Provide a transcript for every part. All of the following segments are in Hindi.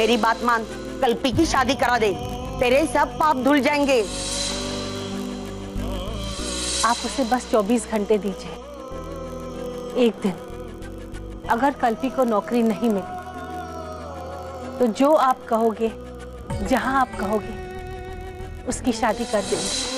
मेरी बात मान, कल्पी की शादी करा दे, तेरे सब पाप धुल जाएंगे। आप उसे बस 24 घंटे दीजिए। एक दिन अगर कल्पी को नौकरी नहीं मिली तो जो आप कहोगे, जहां आप कहोगे, उसकी शादी कर देंगे।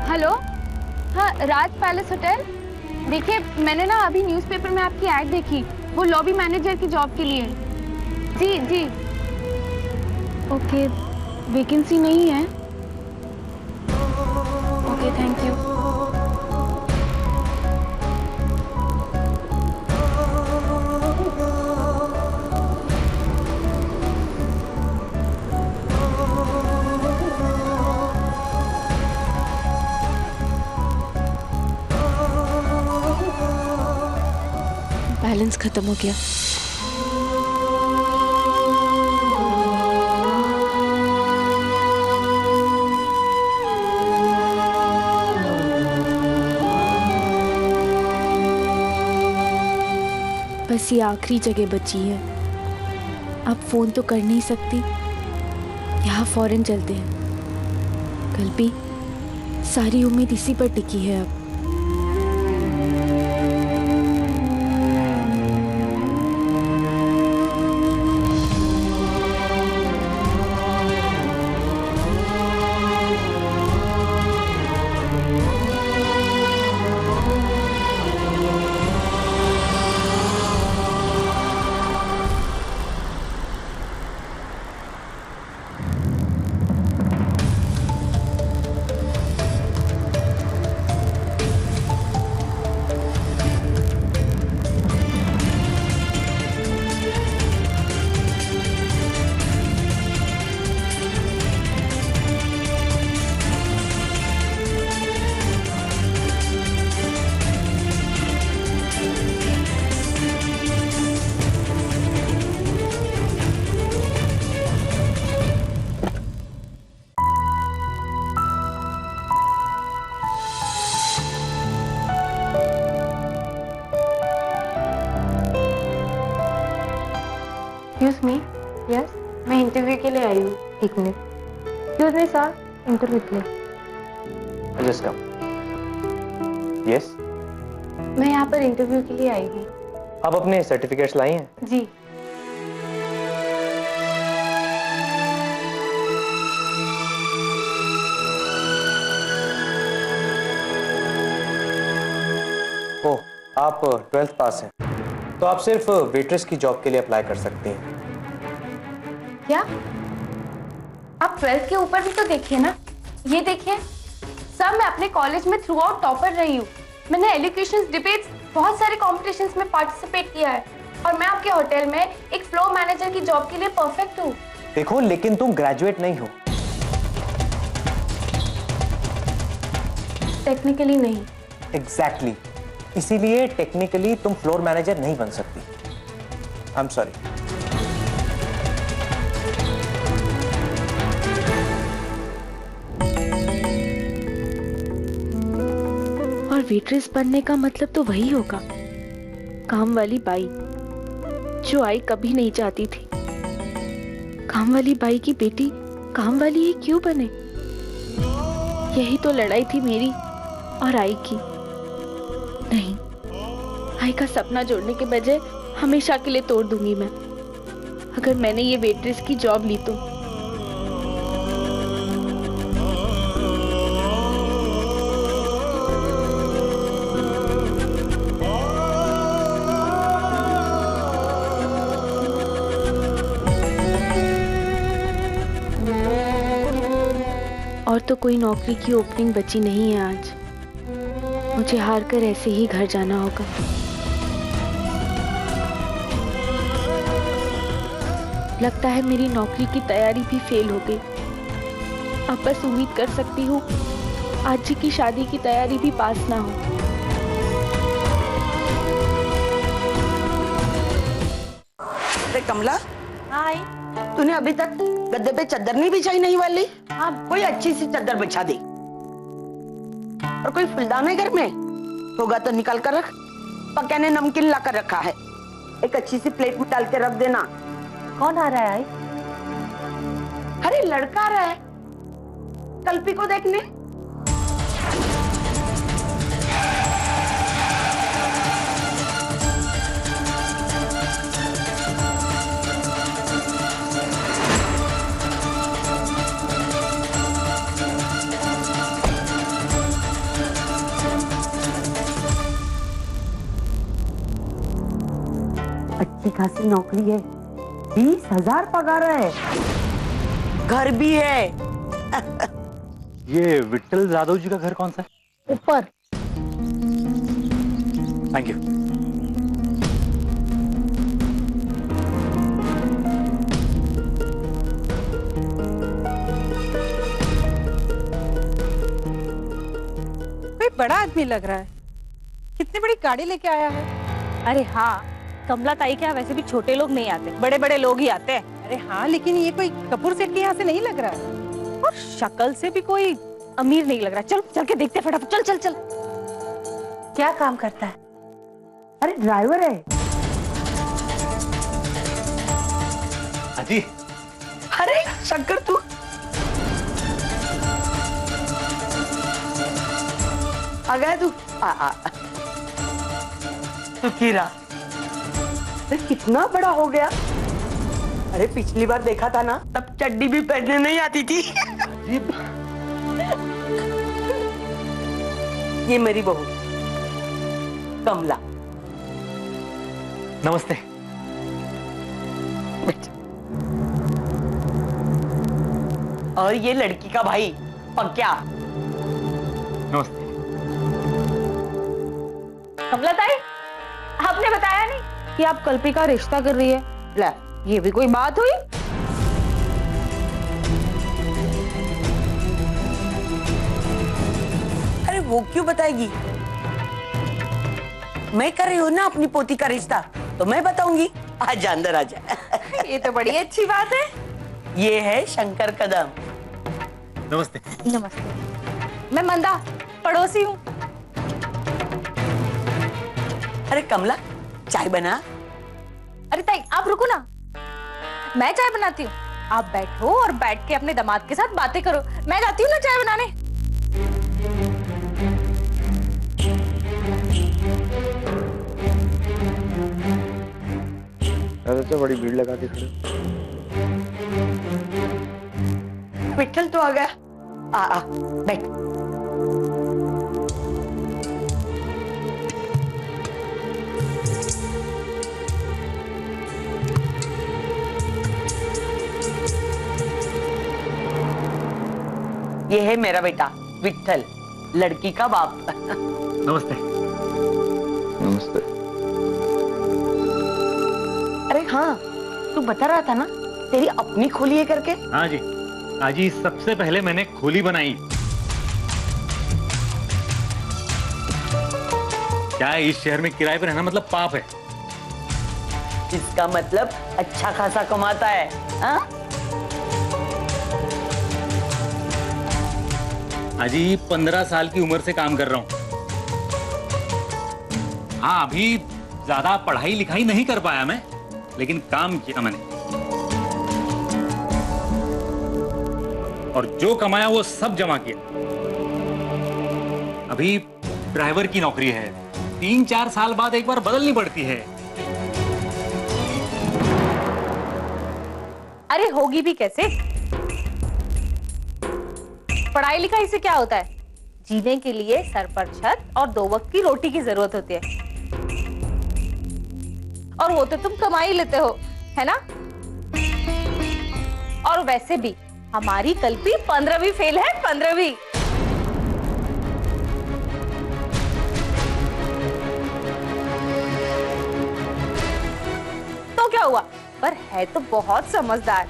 हेलो, हाँ राज पैलेस होटल। देखिए मैंने ना अभी न्यूज़पेपर में आपकी ऐड देखी, वो लॉबी मैनेजर की जॉब के लिए। जी जी, ओके, वैकेंसी नहीं है। Okay, thank you. बैलेंस खत्म हो गया। बस ये आखिरी जगह बची है। अब फोन तो कर नहीं सकती, यहाँ फौरन चलते हैं। कल्पी, सारी उम्मीद इसी पर टिकी है अब। एक्सक्यूज मी, यस, मैं इंटरव्यू के लिए आई हूँ। एक minute. Excuse me sir, interview के लिए। Just come. यस, मैं यहाँ पर इंटरव्यू के लिए आई हूँ। आप अपने सर्टिफिकेट्स लाई हैं? जी। ओह, आप 12th पास हैं, तो आप सिर्फ वेट्रेस की जॉब के लिए अप्लाई कर सकती हैं। क्या आप 12th के ऊपर भी तो देखिए ना। ये देखिए सर, मैं अपने कॉलेज में थ्रू आउट टॉपर रही हूँ। मैंने एजुकेशन डिबेट्स, बहुत सारे कॉम्पिटिशन्स में पार्टिसिपेट किया है, और मैं आपके होटल में एक फ्लोर मैनेजर की जॉब के लिए परफेक्ट हूँ। देखो, लेकिन तुम ग्रेजुएट नहीं हो। टेक्निकली नहीं। एग्जैक्टली, इसीलिए टेक्निकली तुम फ्लोर मैनेजर नहीं बन सकती। I am sorry. और वेट्रेस बनने का मतलब तो वही होगा, काम वाली बाई, जो आई कभी नहीं चाहती थी। काम वाली बाई की बेटी काम वाली ही क्यों बने? यही तो लड़ाई थी मेरी और आई की। नहीं, भाई का सपना जोड़ने के बजाय हमेशा के लिए तोड़ दूंगी मैं, अगर मैंने ये वेट्रेस की जॉब ली तो। और तो कोई नौकरी की ओपनिंग बची नहीं है आज, मुझे हार कर ऐसे ही घर जाना होगा। लगता है मेरी नौकरी की तैयारी भी फेल हो गई। अब बस उम्मीद कर सकती हूँ आज जी की शादी की तैयारी भी पास ना हो। अरे कमला, हाय। तूने अभी तक गद्दे पे चादर नहीं बिछाई नहीं वाली? हाँ, कोई अच्छी सी चादर बिछा दे। और कोई फुलदान है घर में? होगा तो निकाल कर रख। पक्या ने नमकीन ला कर रखा है, एक अच्छी सी प्लेट में डाल के रख देना। कौन आ रहा है? अरे लड़का आ रहा है कल्पी को देखने। अच्छी खासी नौकरी है, 20,000 पगार है, घर भी है। ये विट्ठल जाधव जी का घर कौन सा है? ऊपर। Thank you. कोई बड़ा आदमी लग रहा है, कितनी बड़ी गाड़ी लेके आया है। अरे हाँ, कमला ताई के यहाँ वैसे भी छोटे लोग नहीं आते, बड़े बड़े लोग ही आते हैं। अरे हाँ, लेकिन ये कोई कपूर सेठ के यहाँ से नहीं लग रहा है। और शक्ल से भी कोई अमीर नहीं लग रहा। चल चल के देखते फटाफट, चल चल चल। क्या काम करता है? अरे ड्राइवर है। अजी। अरे शंकर, तू आ गया? तू आ। तू कीरा, कितना बड़ा हो गया। अरे पिछली बार देखा था ना, तब चड्डी भी पहनने नहीं आती थी। ये मेरी बहू कमला। नमस्ते। और ये लड़की का भाई पक्या। नमस्ते। कमला ताई, आपने बताया नहीं कि आप कल्पी का रिश्ता कर रही है। ले, ये भी कोई बात हुई? अरे वो क्यों बताएगी? मैं कर रही हूँ ना अपनी पोती का रिश्ता, तो मैं बताऊंगी। आजा अंदर आजा। ये तो बड़ी अच्छी बात है। ये है शंकर कदम। नमस्ते। नमस्ते। मैं मंदा, पड़ोसी हूँ। अरे कमला, चाय बना। अरे ताई, आप रुको ना, मैं चाय बनाती हूँ। आप बैठो और बैठ के अपने दामाद के साथ बातें करो। मैं जाती हूँ ना चाय बनाने। तो बड़ी भीड़ लगा के खड़े। विट्ठल तो आ गया। आ बैठ। ये है मेरा बेटा विट्ठल, लड़की का बाप। नमस्ते। नमस्ते। अरे हाँ, तू बता रहा था ना तेरी अपनी खोली है करके। हाँ जी, आज ही सबसे पहले मैंने खोली बनाई। क्या है, इस शहर में किराए पर रहना मतलब पाप है। इसका मतलब अच्छा खासा कमाता है। हाँ? अजी 15 साल की उम्र से काम कर रहा हूँ। हाँ, अभी ज्यादा पढ़ाई लिखाई नहीं कर पाया मैं, लेकिन काम किया मैंने। और जो कमाया वो सब जमा किया। अभी ड्राइवर की नौकरी है, 3-4 साल बाद एक बार बदलनी पड़ती है। अरे होगी भी कैसे? पढ़ाई लिखाई से क्या होता है? जीने के लिए सर पर छत और 2 वक्त की रोटी की जरूरत होती है, और वो तो तुम कमा ही लेते हो, है ना? और वैसे भी हमारी कल्पी 15वीं फेल है, 15वीं। तो क्या हुआ? पर है तो बहुत समझदार,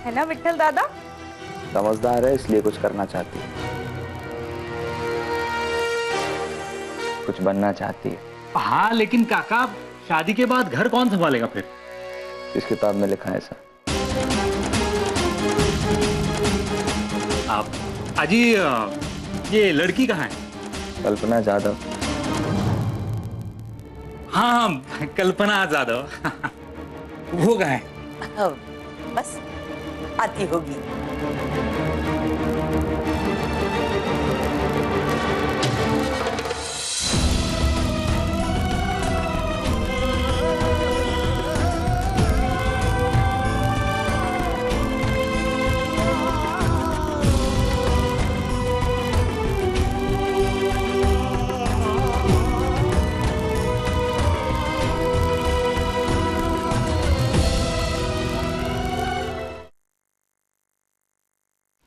है ना विट्ठल दादा? समझदार है इसलिए कुछ करना चाहती है, कुछ बनना चाहती है। हाँ लेकिन काका, शादी के बाद घर कौन संभालेगा फिर? इस किताब में लिखा है सर। आप अजी, ये लड़की कहाँ है? कल्पना जाधव। हाँ, कल्पना जाधव। वो कहाँ है? बस आती होगी।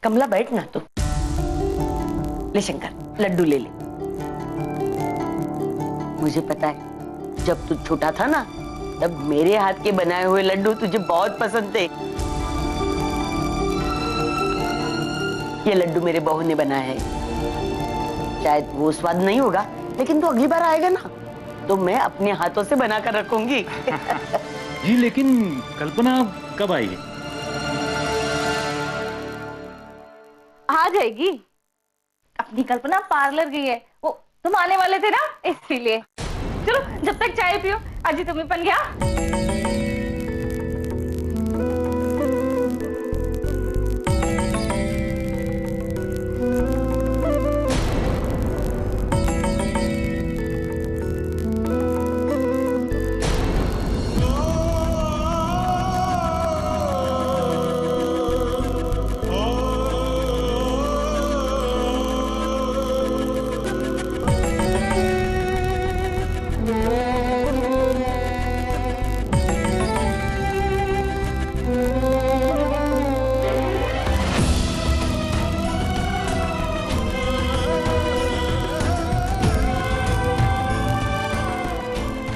कमला बैठ ना तू। ले शंकर, लड्डू ले ले। मुझे पता है जब तू छोटा था ना, तब मेरे हाथ के बनाए हुए लड्डू तुझे बहुत पसंद थे। ये लड्डू मेरे बहू ने बनाया है। शायद वो स्वाद नहीं होगा, लेकिन तू अगली बार आएगा ना तो मैं अपने हाथों से बनाकर रखूंगी। जी लेकिन कल्पना कब आएगी? आ जाएगी। अपनी कल्पना पार्लर गई है, वो तुम आने वाले थे ना, इसीलिए। चलो जब तक चाय पियो, आज ही तुम्हें बन गया।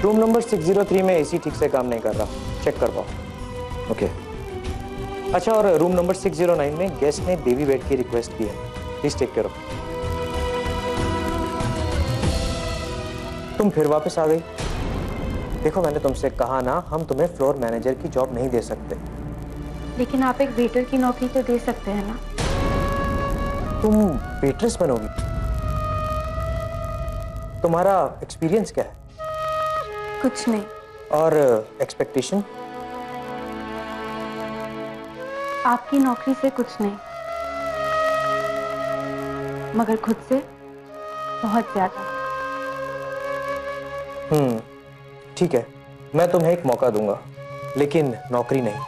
रूम नंबर 603 में एसी ठीक से काम नहीं कर रहा, चेक कर पाओ। ओके। अच्छा, और रूम नंबर 609 में गेस्ट ने बेबी बेड की रिक्वेस्ट की है, प्लीज टेक केयर ऑफ। तुम फिर वापस आ गई। देखो मैंने तुमसे कहा ना, हम तुम्हें फ्लोर मैनेजर की जॉब नहीं दे सकते। लेकिन आप एक वेटर की नौकरी तो दे सकते हैं ना? तुम वेट्रेस बनोगी? तुम्हारा एक्सपीरियंस क्या है? कुछ नहीं। और एक्सपेक्टेशन? आपकी नौकरी से कुछ नहीं, मगर खुद से बहुत ज्यादा। ठीक है, मैं तुम्हें एक मौका दूंगा, लेकिन नौकरी नहीं।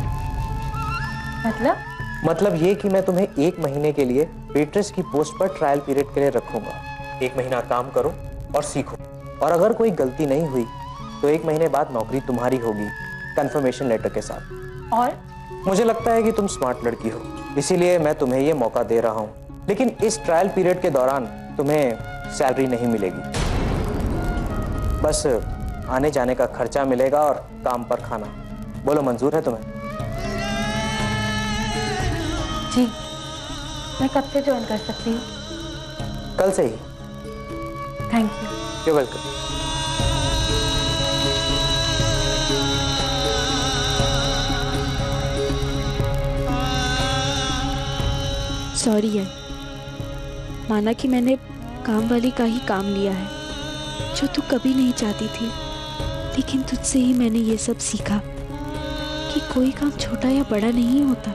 मतलब ये कि मैं तुम्हें 1 महीने के लिए वेट्रेस की पोस्ट पर ट्रायल पीरियड के लिए रखूंगा। 1 महीना काम करो और सीखो, और अगर कोई गलती नहीं हुई तो 1 महीने बाद नौकरी तुम्हारी होगी, कंफर्मेशन लेटर के साथ। और मुझे लगता है कि तुम स्मार्ट लड़की हो, इसीलिए मैं तुम्हें ये मौका दे रहा हूँ। लेकिन इस ट्रायल पीरियड के दौरान तुम्हें सैलरी नहीं मिलेगी, बस आने जाने का खर्चा मिलेगा और काम पर खाना। बोलो, मंजूर है तुम्हें? जी, मैं कब से ज्वाइन कर सकती हूँ? कल से ही। Thank you. You're welcome. Sorry यार, माना कि मैंने काम वाली का ही काम लिया है, जो तू कभी नहीं चाहती थी, लेकिन तुझसे ही मैंने ये सब सीखा कि कोई काम छोटा या बड़ा नहीं होता।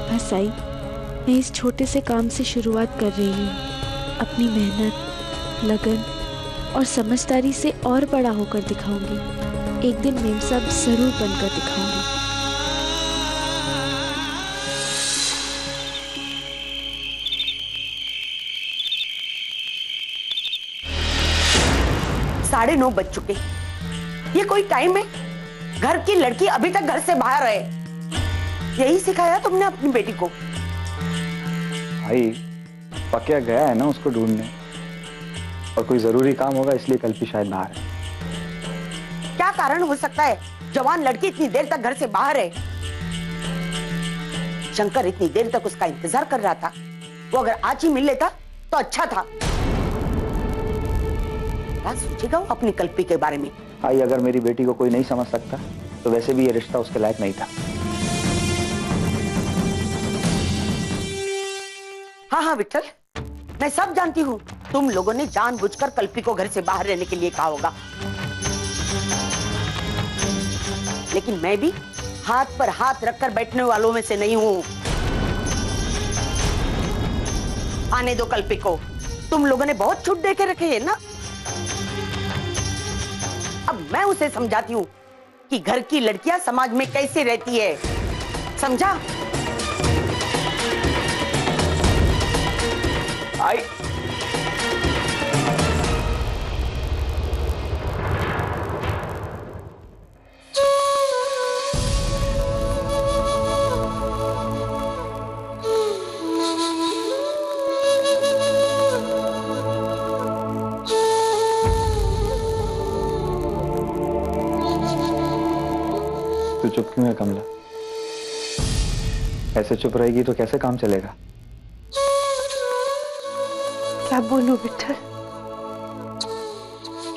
बस आई, मैं इस छोटे से काम से शुरुआत कर रही हूँ। अपनी मेहनत, लगन और समझदारी से और बड़ा होकर दिखाऊंगी। एक दिन मेम साहब जरूर बनकर दिखाऊंगी। साढ़े 9 बज चुके। ये कोई टाइम है? घर की लड़की अभी तक घर से बाहर है। यही सिखाया तुमने अपनी बेटी को? भाई पक्या गया है ना उसको ढूंढने, और कोई जरूरी काम होगा इसलिए कल्पी शायद बाहर है। क्या कारण हो सकता है? जवान लड़की इतनी देर तक घर से बाहर है। शंकर इतनी देर तक उसका इंतजार कर रहा था। वो अगर आज ही मिल लेता तो अच्छा था। क्या सोचेगा वो अपनी कल्पी के बारे में? भाई अगर मेरी बेटी को कोई नहीं समझ सकता तो वैसे भी ये रिश्ता उसके लायक नहीं था। हाँ हाँ विठल, मैं सब जानती हूँ। तुम लोगों ने जानबूझकर कल्पी को घर से बाहर रहने के लिए कहा होगा, लेकिन मैं भी हाथ पर हाथ रखकर बैठने वालों में से नहीं हूँ। आने दो कल्पी को। तुम लोगों ने बहुत छूट दे के रखे है ना। अब मैं उसे समझाती हूँ कि घर की लड़कियां समाज में कैसे रहती है। समझा? आई तू चुप क्यों है कमला? ऐसे चुप रहेगी तो कैसे काम चलेगा? क्या बोलूं विठल,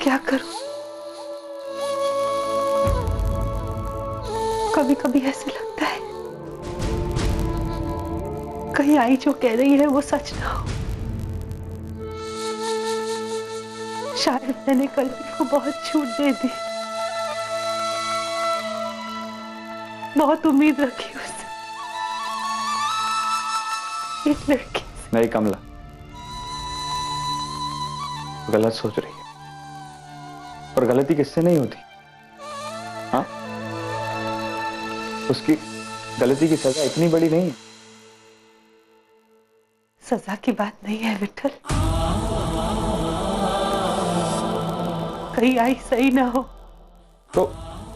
क्या करूं? कभी कभी ऐसे लगता है कहीं आई जो कह रही है वो सच ना हो। शायद मैंने कल्पी को बहुत छूट दे दी, बहुत उम्मीद रखी उससे, एक लड़की से। नहीं कमला, गलत सोच रही है। और गलती किससे नहीं होती? हाँ, उसकी गलती की सजा इतनी बड़ी नहीं है। सजा की बात नहीं है विठल, कहीं आई सही ना हो। तो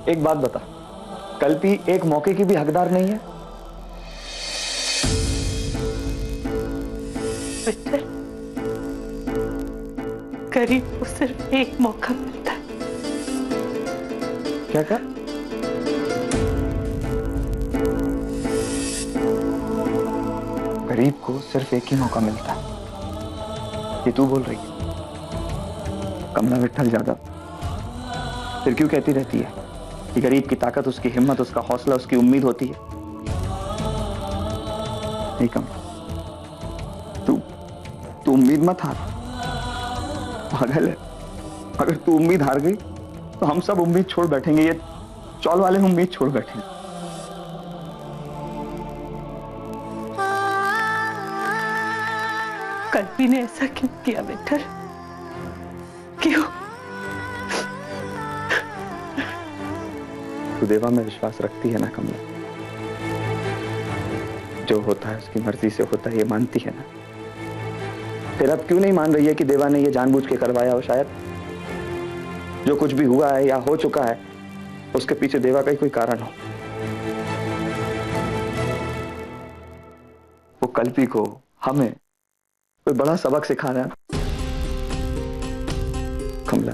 एक बात बता, कल्पी एक मौके की भी हकदार नहीं है? विठल, गरीब को सिर्फ एक मौका मिलता है। क्या? गरीब को सिर्फ एक ही मौका मिलता है, ये तू बोल रही है? कमला विठल यादव फिर क्यों कहती रहती है कि गरीब की ताकत उसकी हिम्मत, उसका हौसला, उसकी उम्मीद होती है? नहीं कमला, तू उम्मीद मत हार। पागल है, अगर तू उम्मीद हार गई तो हम सब उम्मीद छोड़ बैठेंगे। ये चौल वाले उम्मीद छोड़ बैठेंगे। कल्पी ने ऐसा क्यों किया विठल? क्यों? तू देवा में विश्वास रखती है ना कमला? जो होता है उसकी मर्जी से होता है, ये मानती है ना? फिर अब क्यों नहीं मान रही है कि देवा ने ये जानबूझ के करवाया हो? शायद जो कुछ भी हुआ है या हो चुका है उसके पीछे देवा का ही कोई कारण हो। वो कल्पी को, हमें कोई बड़ा सबक सिखा रहा है। कमला,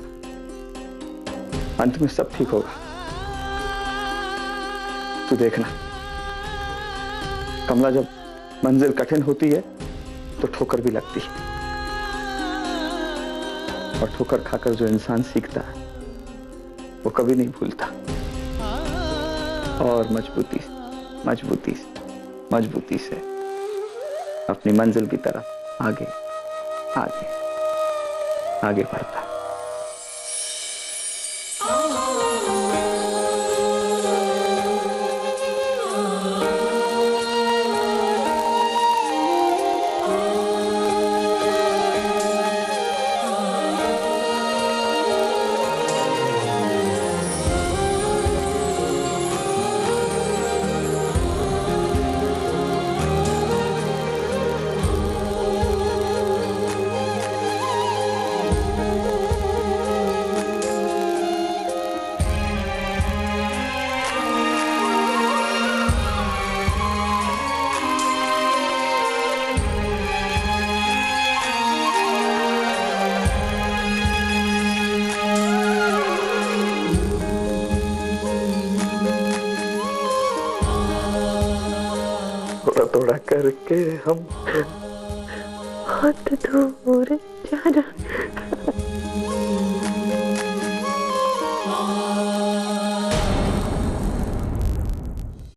अंत में सब ठीक होगा, तू देखना। कमला, जब मंजिल कठिन होती है तो ठोकर भी लगती है, और ठोकर खाकर जो इंसान सीखता है वो कभी नहीं भूलता, और मजबूती से अपनी मंजिल की तरफ आगे बढ़ता है। थोड़ा थोड़ा करके हम हाथ दूर जाना।